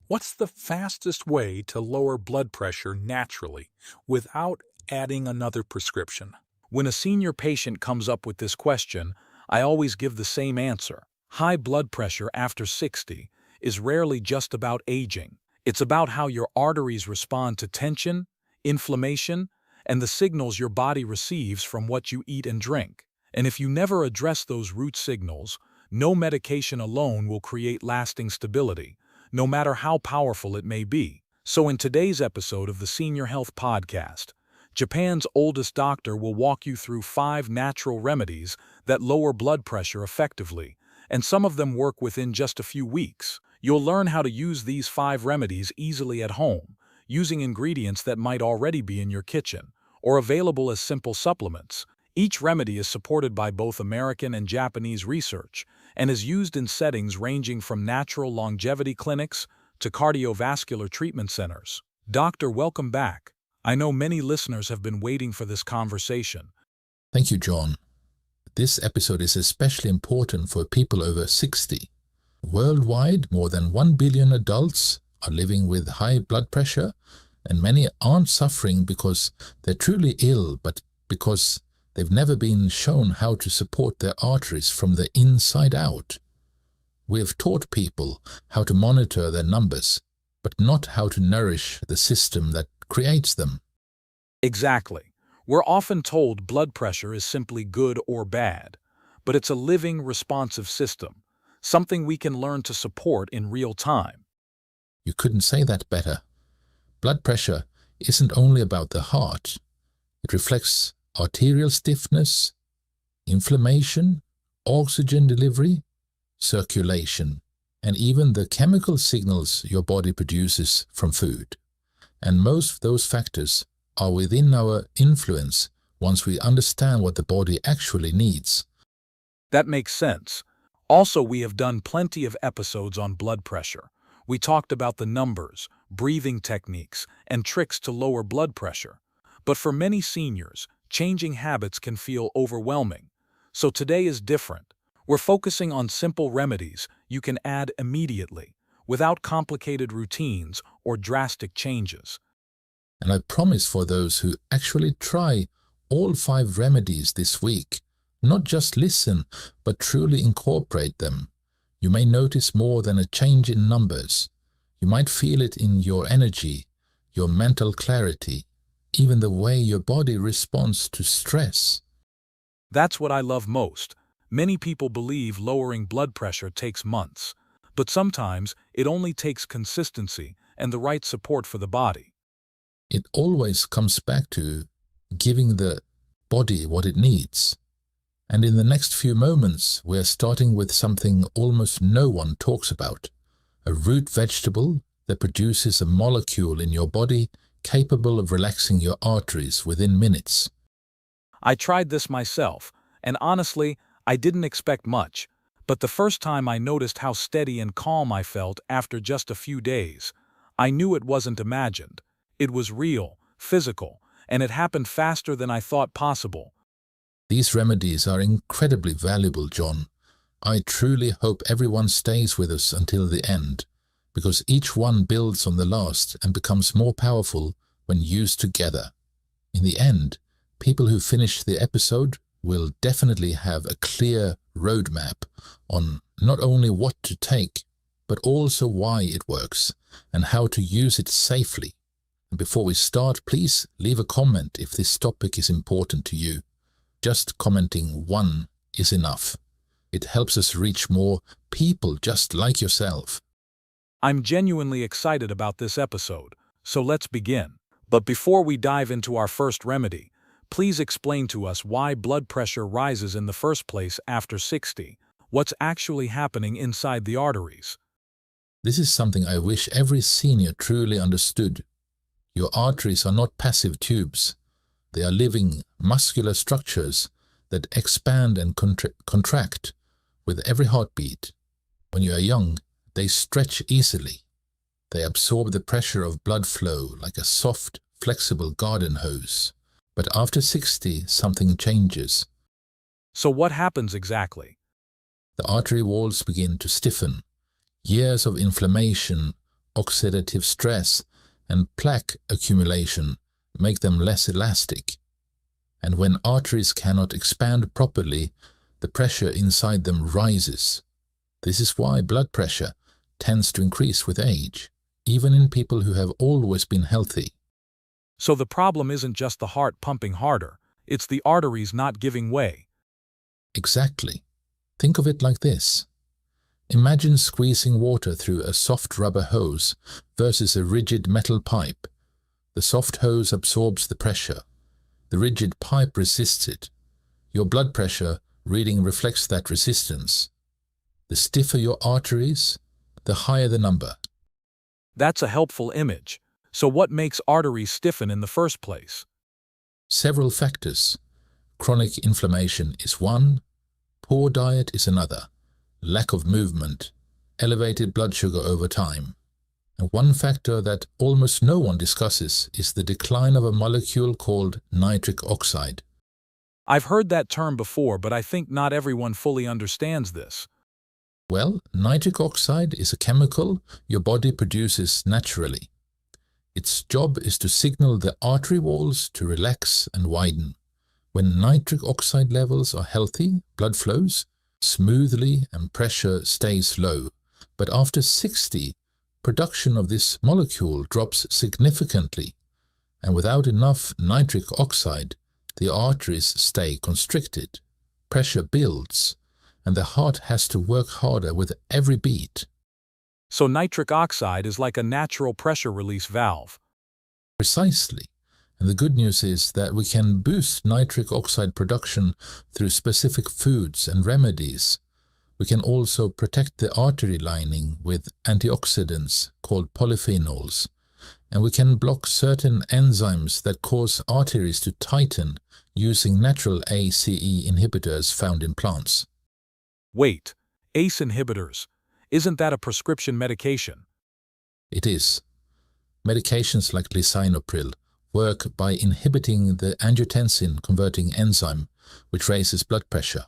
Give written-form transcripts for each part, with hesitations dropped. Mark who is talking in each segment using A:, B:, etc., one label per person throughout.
A: What's the fastest way to lower blood pressure naturally without adding another prescription? When a senior patient comes up with this question, I always give the same answer. High blood pressure after 60 is rarely just about aging. It's about how your arteries respond to tension, inflammation, and the signals your body receives from what you eat and drink. And if you never address those root signals, no medication alone will create lasting stability, no matter how powerful it may be. So in today's episode of the Senior Health Podcast, Japan's oldest doctor will walk you through 5 natural remedies that lower blood pressure effectively, and some of them work within just a few weeks. You'll learn how to use these 5 remedies easily at home, using ingredients that might already be in your kitchen, or available as simple supplements. Each remedy is supported by both American and Japanese research, and is used in settings ranging from natural longevity clinics to cardiovascular treatment centers. Doctor, welcome back. I know many listeners have been waiting for this conversation.
B: Thank you, John. This episode is especially important for people over 60. Worldwide, more than 1 billion adults are living with high blood pressure, and many aren't suffering because they're truly ill, but because they've never been shown how to support their arteries from the inside out. We have taught people how to monitor their numbers, but not how to nourish the system that creates them.
A: Exactly. We're often told blood pressure is simply good or bad, but it's a living, responsive system, something we can learn to support in real time.
B: You couldn't say that better. Blood pressure isn't only about the heart. It reflects arterial stiffness, inflammation, oxygen delivery, circulation, and even the chemical signals your body produces from food. And most of those factors are within our influence once we understand what the body actually needs.
A: That makes sense. Also, we have done plenty of episodes on blood pressure. We talked about the numbers, breathing techniques, and tricks to lower blood pressure. But for many seniors, changing habits can feel overwhelming. So today is different. We're focusing on simple remedies you can add immediately, without complicated routines or drastic changes.
B: And I promise for those who actually try all 5 remedies this week, not just listen, but truly incorporate them, you may notice more than a change in numbers. You might feel it in your energy, your mental clarity, even the way your body responds to stress.
A: That's what I love most. Many people believe lowering blood pressure takes months, but sometimes it only takes consistency and the right support for the body.
B: It always comes back to giving the body what it needs. And in the next few moments, we're starting with something almost no one talks about: a root vegetable that produces a molecule in your body capable of relaxing your arteries within minutes.
A: I tried this myself, and honestly, I didn't expect much, but the first time I noticed how steady and calm I felt after just a few days, I knew it wasn't imagined. It was real, physical, and it happened faster than I thought possible.
B: These remedies are incredibly valuable, John. I truly hope everyone stays with us until the end, because each one builds on the last and becomes more powerful when used together. In the end, people who finish the episode will definitely have a clear roadmap on not only what to take, but also why it works and how to use it safely. And before we start, please leave a comment if this topic is important to you. Just commenting 1 is enough. It helps us reach more people just like yourself.
A: I'm genuinely excited about this episode, so let's begin. But before we dive into our first remedy, please explain to us why blood pressure rises in the first place after 60. What's actually happening inside the arteries?
B: This is something I wish every senior truly understood. Your arteries are not passive tubes. They are living, muscular structures that expand and contract with every heartbeat. When you are young, they stretch easily. They absorb the pressure of blood flow like a soft, flexible garden hose. But after 60, something changes.
A: So what happens exactly?
B: The artery walls begin to stiffen. Years of inflammation, oxidative stress, and plaque accumulation make them less elastic. And when arteries cannot expand properly, the pressure inside them rises. This is why blood pressure tends to increase with age, even in people who have always been healthy.
A: So the problem isn't just the heart pumping harder, it's the arteries not giving way.
B: Exactly. Think of it like this. Imagine squeezing water through a soft rubber hose versus a rigid metal pipe. The soft hose absorbs the pressure. The rigid pipe resists it. Your blood pressure reading reflects that resistance. The stiffer your arteries, the higher the number.
A: That's a helpful image. So what makes arteries stiffen in the first place?
B: Several factors. Chronic inflammation is one, poor diet is another, lack of movement, elevated blood sugar over time. And one factor that almost no one discusses is the decline of a molecule called nitric oxide.
A: I've heard that term before, but I think not everyone fully understands this.
B: Well, nitric oxide is a chemical your body produces naturally. Its job is to signal the artery walls to relax and widen. When nitric oxide levels are healthy, blood flows smoothly and pressure stays low. But after 60, production of this molecule drops significantly, and without enough nitric oxide, the arteries stay constricted. Pressure builds, and the heart has to work harder with every beat.
A: So nitric oxide is like a natural pressure release valve.
B: Precisely. And the good news is that we can boost nitric oxide production through specific foods and remedies. We can also protect the artery lining with antioxidants called polyphenols. And we can block certain enzymes that cause arteries to tighten using natural ACE inhibitors found in plants.
A: Wait, ACE inhibitors. Isn't that a prescription medication?
B: It is. Medications like lisinopril work by inhibiting the angiotensin-converting enzyme, which raises blood pressure.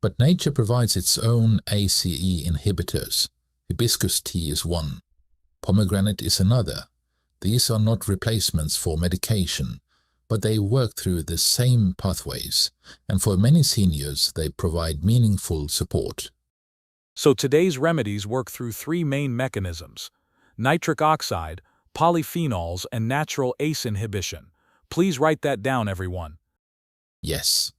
B: But nature provides its own ACE inhibitors. Hibiscus tea is one. Pomegranate is another. These are not replacements for medication, but they work through the same pathways, and for many seniors they provide meaningful support.
A: So today's remedies work through three main mechanisms: nitric oxide, polyphenols, and natural ACE inhibition. Please write that down, everyone.
B: Yes.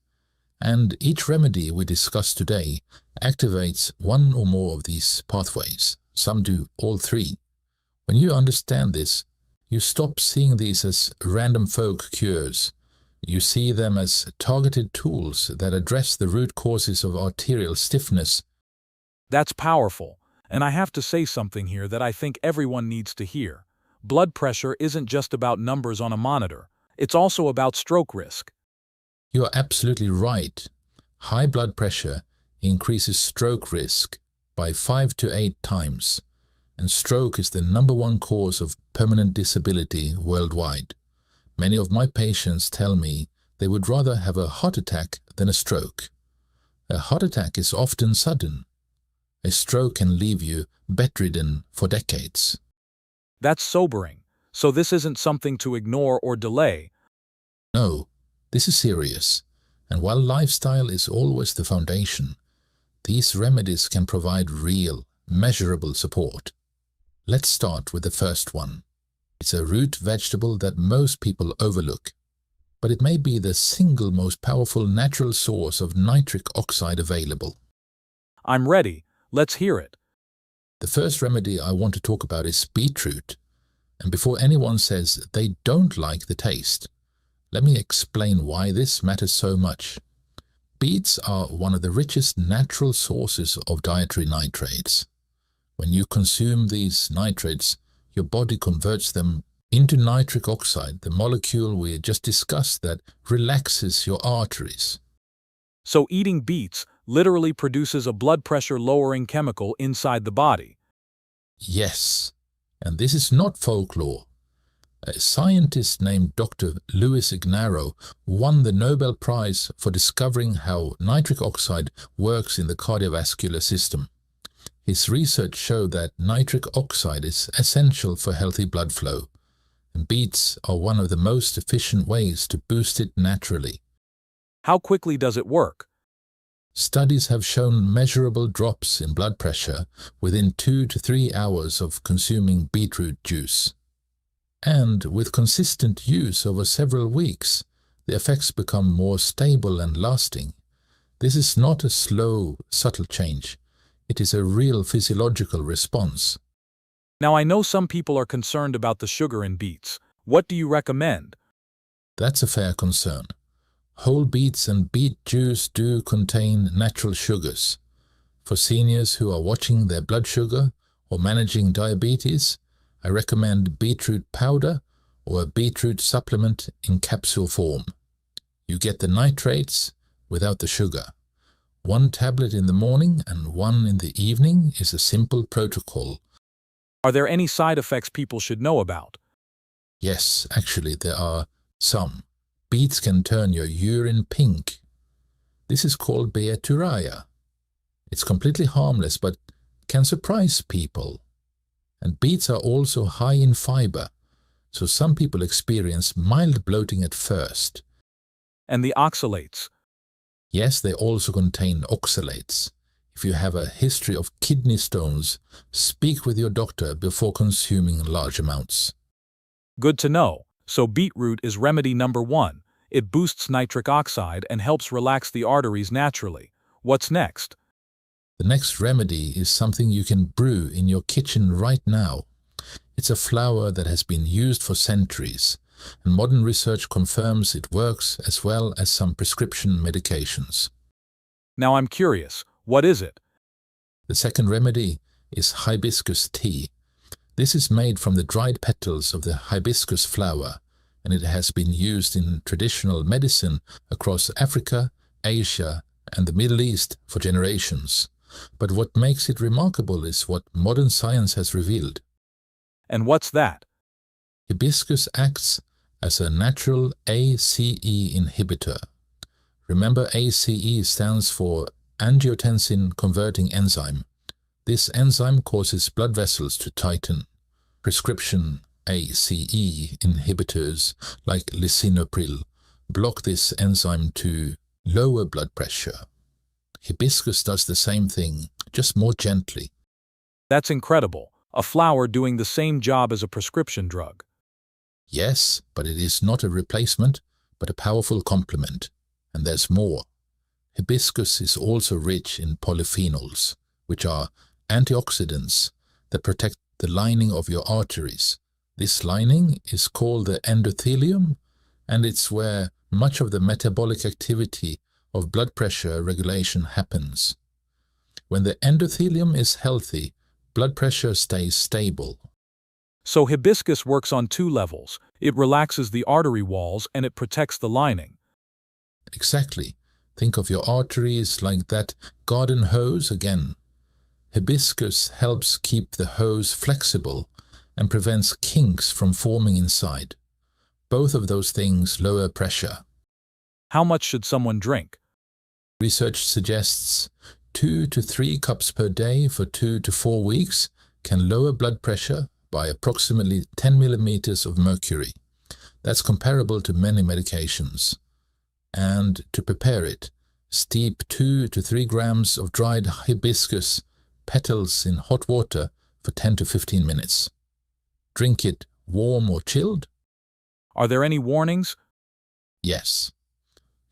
B: And each remedy we discuss today activates one or more of these pathways. Some do all three. When you understand this, you stop seeing these as random folk cures. You see them as targeted tools that address the root causes of arterial stiffness.
A: That's powerful, and I have to say something here that I think everyone needs to hear. Blood pressure isn't just about numbers on a monitor, it's also about stroke risk.
B: You are absolutely right. High blood pressure increases stroke risk by 5 to 8 times, and stroke is the #1 cause of permanent disability worldwide. Many of my patients tell me they would rather have a heart attack than a stroke. A heart attack is often sudden. A stroke can leave you bedridden for decades.
A: That's sobering. So this isn't something to ignore or delay.
B: No, this is serious. And while lifestyle is always the foundation, these remedies can provide real, measurable support. Let's start with the first one. It's a root vegetable that most people overlook, but it may be the single most powerful natural source of nitric oxide available.
A: I'm ready. Let's hear it.
B: The first remedy I want to talk about is beetroot. And before anyone says they don't like the taste, let me explain why this matters so much. Beets are one of the richest natural sources of dietary nitrates. When you consume these nitrates, your body converts them into nitric oxide, the molecule we just discussed that relaxes your arteries.
A: So eating beets literally produces a blood pressure lowering chemical inside the body.
B: Yes, and this is not folklore. A scientist named Dr. Louis Ignarro won the Nobel Prize for discovering how nitric oxide works in the cardiovascular system. His research showed that nitric oxide is essential for healthy blood flow, and beets are one of the most efficient ways to boost it naturally.
A: How quickly does it work?
B: Studies have shown measurable drops in blood pressure within 2 to 3 hours of consuming beetroot juice. And with consistent use over several weeks, the effects become more stable and lasting. This is not a slow, subtle change. It is a real physiological response.
A: Now I know some people are concerned about the sugar in beets. What do you recommend?
B: That's a fair concern. Whole beets and beet juice do contain natural sugars. For seniors who are watching their blood sugar or managing diabetes, I recommend beetroot powder or a beetroot supplement in capsule form. You get the nitrates without the sugar. 1 tablet in the morning and 1 in the evening is a simple protocol.
A: Are there any side effects people should know about?
B: Yes, actually there are some. Beets can turn your urine pink. This is called beeturia. It's completely harmless but can surprise people. And beets are also high in fiber, so some people experience mild bloating at first.
A: And the oxalates?
B: Yes, they also contain oxalates. If you have a history of kidney stones, speak with your doctor before consuming large amounts.
A: Good to know. So beetroot is remedy number 1. It boosts nitric oxide and helps relax the arteries naturally. What's next?
B: The next remedy is something you can brew in your kitchen right now. It's a flower that has been used for centuries, and modern research confirms it works as well as some prescription medications.
A: Now I'm curious, what is it?
B: The second remedy is hibiscus tea. This is made from the dried petals of the hibiscus flower, and it has been used in traditional medicine across Africa, Asia, and the Middle East for generations. But what makes it remarkable is what modern science has revealed.
A: And what's that?
B: Hibiscus acts as a natural ACE inhibitor. Remember, ACE stands for angiotensin converting enzyme. This enzyme causes blood vessels to tighten. Prescription ACE inhibitors like lisinopril block this enzyme to lower blood pressure. Hibiscus does the same thing, just more gently.
A: That's incredible. A flower doing the same job as a prescription drug.
B: Yes, but it is not a replacement, but a powerful complement. And there's more. Hibiscus is also rich in polyphenols, which are antioxidants that protect the lining of your arteries. This lining is called the endothelium, and it's where much of the metabolic activity of blood pressure regulation happens. When the endothelium is healthy, blood pressure stays stable.
A: So hibiscus works on 2 levels. It relaxes the artery walls and it protects the lining.
B: Exactly. Think of your arteries like that garden hose again. Hibiscus helps keep the hose flexible and prevents kinks from forming inside. Both of those things lower pressure.
A: How much should someone drink?
B: Research suggests 2 to 3 cups per day for 2 to 4 weeks can lower blood pressure by approximately 10 millimeters of mercury. That's comparable to many medications. And to prepare it, steep 2 to 3 grams of dried hibiscus petals in hot water for 10 to 15 minutes. Drink it warm or chilled.
A: Are there any warnings?
B: Yes.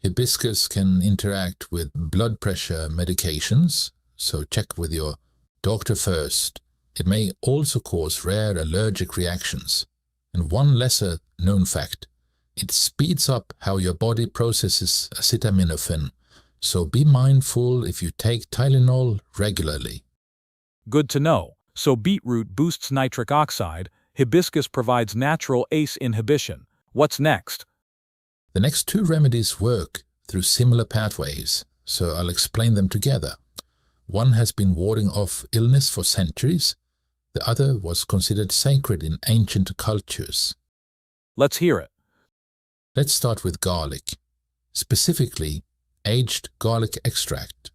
B: Hibiscus can interact with blood pressure medications, so check with your doctor first. It may also cause rare allergic reactions. And one lesser known fact, it speeds up how your body processes acetaminophen, so be mindful if you take Tylenol regularly.
A: Good to know. So beetroot boosts nitric oxide, hibiscus provides natural ACE inhibition. What's next?
B: The next 2 remedies work through similar pathways, so I'll explain them together. One has been warding off illness for centuries. The other was considered sacred in ancient cultures.
A: Let's hear it.
B: Let's start with garlic. Specifically, aged garlic extract.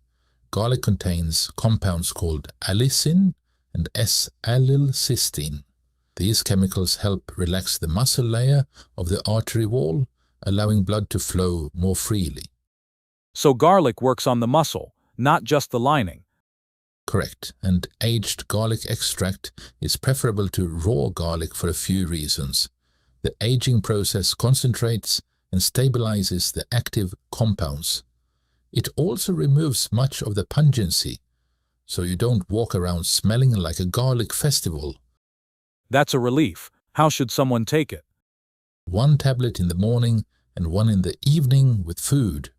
B: Garlic contains compounds called allicin and S-allylcysteine. These chemicals help relax the muscle layer of the artery wall, allowing blood to flow more freely.
A: So garlic works on the muscle, not just the lining.
B: Correct, and aged garlic extract is preferable to raw garlic for a few reasons. The aging process concentrates and stabilizes the active compounds. It also removes much of the pungency, so you don't walk around smelling like a garlic festival.
A: That's a relief. How should someone take it?
B: 1 tablet in the morning and 1 in the evening with food.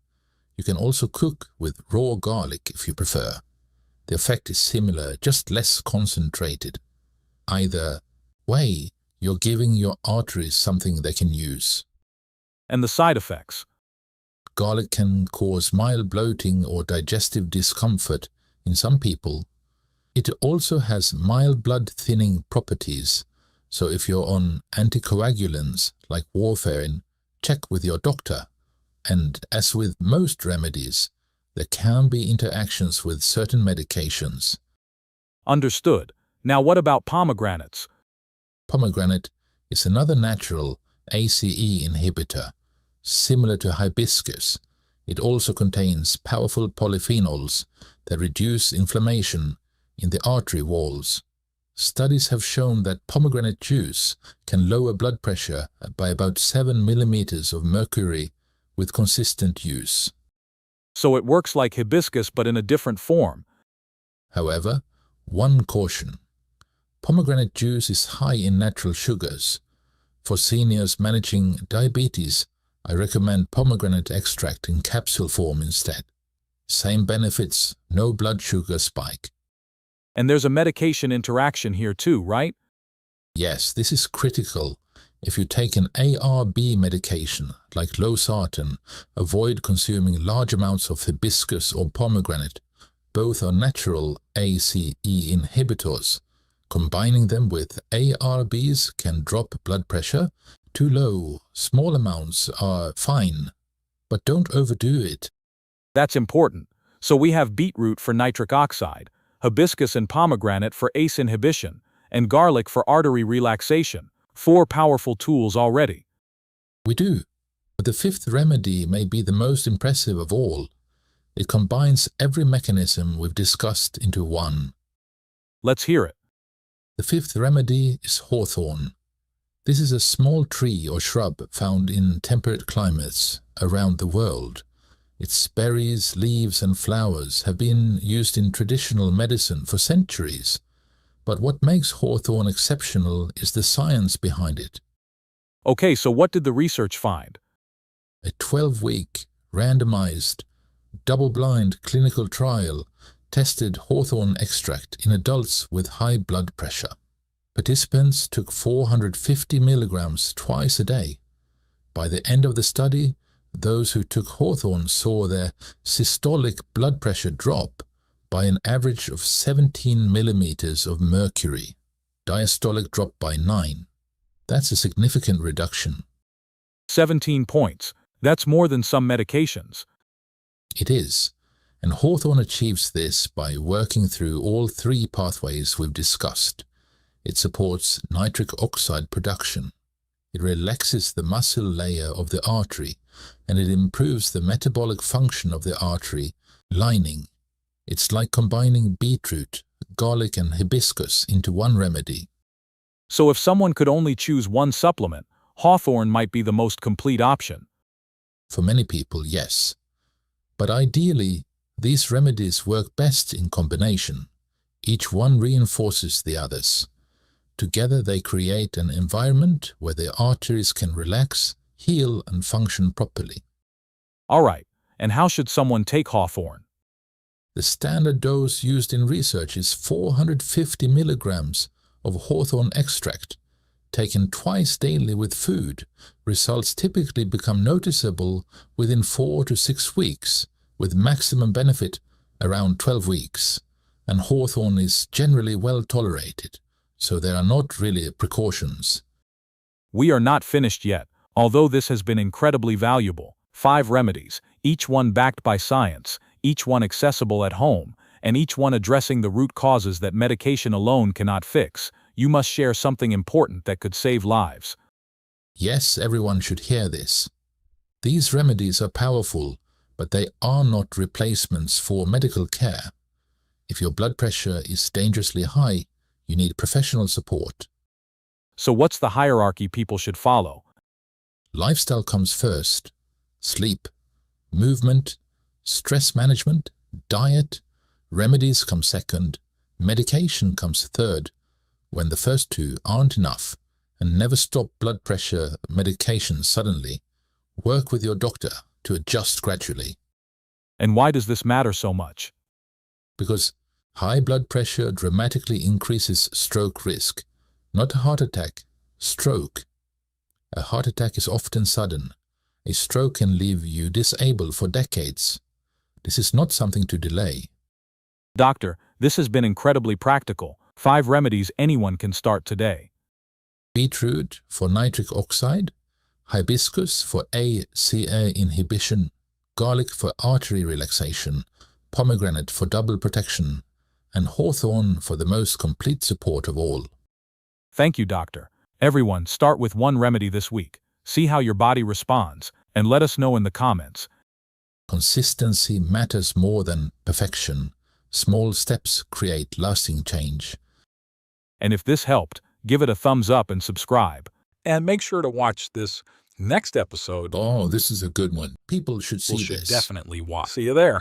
B: You can also cook with raw garlic if you prefer. The effect is similar, just less concentrated. Either way, you're giving your arteries something they can use.
A: And the side effects?
B: Garlic can cause mild bloating or digestive discomfort in some people. It also has mild blood thinning properties, so if you're on anticoagulants like warfarin, check with your doctor. And as with most remedies, there can be interactions with certain medications.
A: Understood. Now what about pomegranates?
B: Pomegranate is another natural ACE inhibitor, similar to hibiscus. It also contains powerful polyphenols that reduce inflammation in the artery walls. Studies have shown that pomegranate juice can lower blood pressure by about 7 millimeters of mercury with consistent use.
A: So it works like hibiscus but in a different form.
B: However, one caution. Pomegranate juice is high in natural sugars. For seniors managing diabetes, I recommend pomegranate extract in capsule form instead. Same benefits, no blood sugar spike.
A: And there's a medication interaction here too, right?
B: Yes, this is critical. If you take an ARB medication like losartan, avoid consuming large amounts of hibiscus or pomegranate. Both are natural ACE inhibitors. Combining them with ARBs can drop blood pressure. Too low, small amounts are fine, but don't overdo it.
A: That's important. So we have beetroot for nitric oxide, hibiscus and pomegranate for ACE inhibition, and garlic for artery relaxation. 4 powerful tools already.
B: We do, but the 5th remedy may be the most impressive of all. It combines every mechanism we've discussed into one.
A: Let's hear it.
B: The 5th remedy is hawthorn. This is a small tree or shrub found in temperate climates around the world. Its berries, leaves and flowers have been used in traditional medicine for centuries. But what makes hawthorn exceptional is the science behind it.
A: Okay, so what did the research find?
B: A 12-week, randomized, double-blind clinical trial tested hawthorn extract in adults with high blood pressure. Participants took 450 milligrams twice a day. By the end of the study, those who took hawthorn saw their systolic blood pressure drop by an average of 17 millimeters of mercury. Diastolic dropped by 9. That's a significant reduction.
A: 17 points. That's more than some medications.
B: It is, and hawthorn achieves this by working through all 3 pathways we've discussed. It supports nitric oxide production. It relaxes the muscle layer of the artery, and it improves the metabolic function of the artery lining. It's like combining beetroot, garlic and hibiscus into one remedy.
A: So if someone could only choose one supplement, hawthorn might be the most complete option.
B: For many people, yes. But ideally, these remedies work best in combination. Each one reinforces the others. Together they create an environment where the arteries can relax, heal and function properly.
A: All right, and how should someone take hawthorn?
B: The standard dose used in research is 450 milligrams of hawthorn extract. Taken twice daily with food, results typically become noticeable within 4 to 6 weeks, with maximum benefit around 12 weeks. And hawthorn is generally well tolerated, so there are not really precautions.
A: We are not finished yet, although this has been incredibly valuable. 5 remedies, each one backed by science, each one accessible at home, and each one addressing the root causes that medication alone cannot fix. You must share something important that could save lives.
B: Yes, everyone should hear this. These remedies are powerful, but they are not replacements for medical care. If your blood pressure is dangerously high, you need professional support.
A: So what's the hierarchy people should follow?
B: Lifestyle comes first. Sleep, movement, stress management, diet, remedies come second, medication comes third. When the first two aren't enough, and never stop blood pressure medication suddenly, work with your doctor to adjust gradually.
A: And why does this matter so much?
B: Because high blood pressure dramatically increases stroke risk. Not a heart attack, stroke. A heart attack is often sudden. A stroke can leave you disabled for decades. This is not something to delay.
A: Doctor, this has been incredibly practical. 5 remedies anyone can start today.
B: Beetroot for nitric oxide, hibiscus for ACA inhibition, garlic for artery relaxation, pomegranate for double protection, and hawthorn for the most complete support of all.
A: Thank you, doctor. Everyone, start with one remedy this week. See how your body responds, and let us know in the comments.
B: Consistency matters more than perfection. Small steps create lasting change.
A: And if this helped, give it a thumbs up and subscribe.
C: And make sure to watch this next episode.
B: Oh, this is a good one. People should see
C: People should
B: this.
C: definitely watch. See you there.